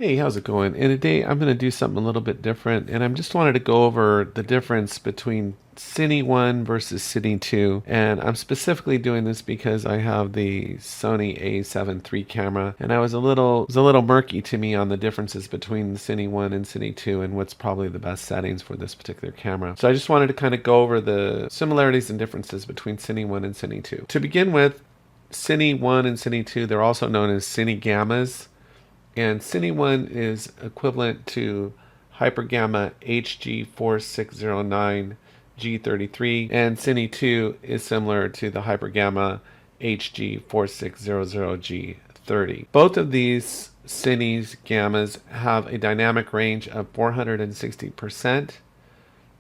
Hey, how's it going? And today I'm going to do something a little bit different, and I'm just wanted to go over the difference between Cine 1 versus Cine 2. And I'm specifically doing this because I have the Sony A7 III camera, and it was a little murky to me on the differences between the Cine 1 and Cine 2 and what's probably the best settings for this particular camera. So I just wanted to kind of go over the similarities and differences between Cine 1 and Cine 2. To begin with, Cine 1 and Cine 2, they're also known as cinegammas. And Cine 1 is equivalent to Hypergamma HG4609 G33, and Cine 2 is similar to the Hypergamma HG4600 G30. Both of these Cine gammas have a dynamic range of 460%,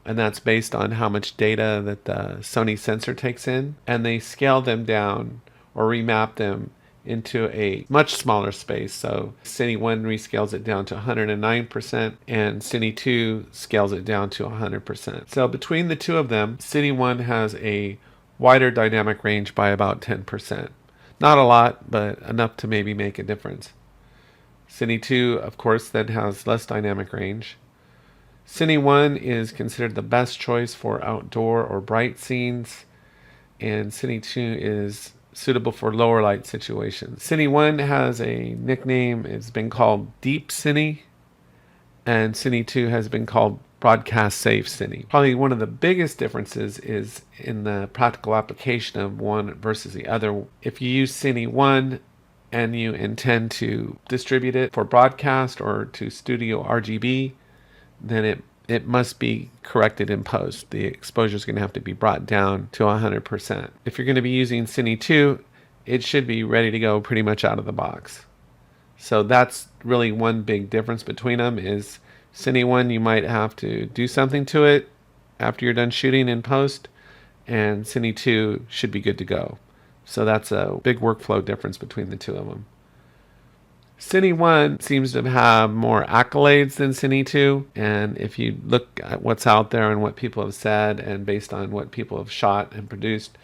and that's based on how much data that the Sony sensor takes in, and they scale them down or remap them into a much smaller space. So Cine 1 rescales it down to 109% and Cine 2 scales it down to 100%. So between the two of them, Cine 1 has a wider dynamic range by about 10%. Not a lot, but enough to maybe make a difference. Cine 2, of course, then has less dynamic range. Cine 1 is considered the best choice for outdoor or bright scenes, and Cine 2 is suitable for lower light situations. Cine 1 has a nickname. It's been called Deep Cine, and Cine 2 has been called Broadcast Safe Cine. Probably one of the biggest differences is in the practical application of one versus the other. If you use Cine 1 and you intend to distribute it for broadcast or to studio RGB, then it must be corrected in post. The exposure is going to have to be brought down to 100%. If you're going to be using Cine 2, it should be ready to go pretty much out of the box. So that's really one big difference between them is Cine 1, you might have to do something to it after you're done shooting in post, and Cine 2 should be good to go. So that's a big workflow difference between the two of them. Cine 1 seems to have more accolades than Cine 2, and if you look at what's out there and what people have said, and based on what people have shot and produced,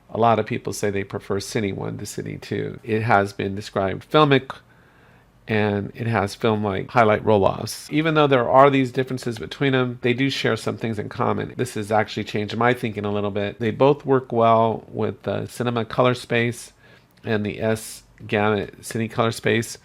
a lot of people say they prefer Cine 1 to Cine 2. It has been described filmic, and it has film-like highlight roll-offs. Even though there are these differences between them, they do share some things in common. This has actually changed my thinking a little bit. They both work well with the cinema color space and the sgamut cine color space.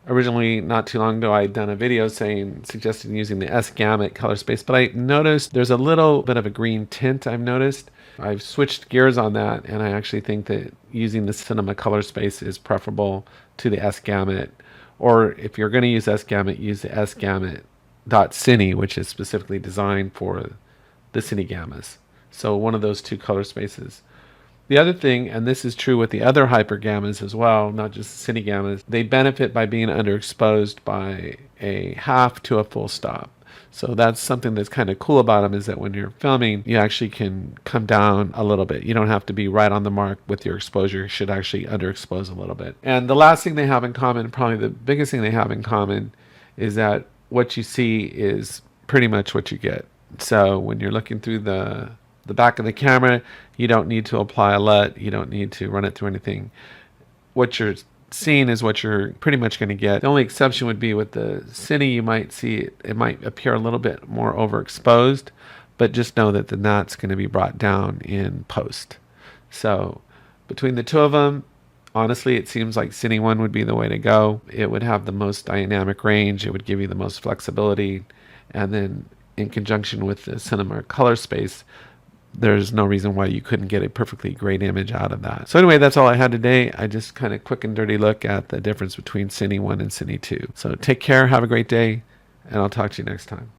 Originally, not too long ago, I had done a video suggesting using the sgamut color space, but I noticed there's a little bit of a green tint I've switched gears on that, and I actually think that using the cinema color space is preferable to the sgamut. Or if you're going to use sgamut, use the sgamut.cine, which is specifically designed for the cinegammas. So one of those two color spaces. The other thing, and this is true with the other hypergammas as well, not just cinegammas, they benefit by being underexposed by a half to a full stop. So that's something that's kind of cool about them, is that when you're filming, you actually can come down a little bit. You don't have to be right on the mark with your exposure. You should actually underexpose a little bit. And the last thing they have in common, probably the biggest thing they have in common, is that what you see is pretty much what you get. So when you're looking through the back of the camera, you don't need to apply a LUT. You don't need to run it through anything. What you're seeing is what you're pretty much going to get. The only exception would be with the Cine. You might see it might appear a little bit more overexposed, but just know that that's going to be brought down in post. So between the two of them, honestly, it seems like Cine 1 would be the way to go. It would have the most dynamic range. It would give you the most flexibility. And then in conjunction with the cinema color space, there's no reason why you couldn't get a perfectly great image out of that. So anyway, that's all I had today. I just kind of quick and dirty look at the difference between Cine 1 and Cine 2. So take care, have a great day, and I'll talk to you next time.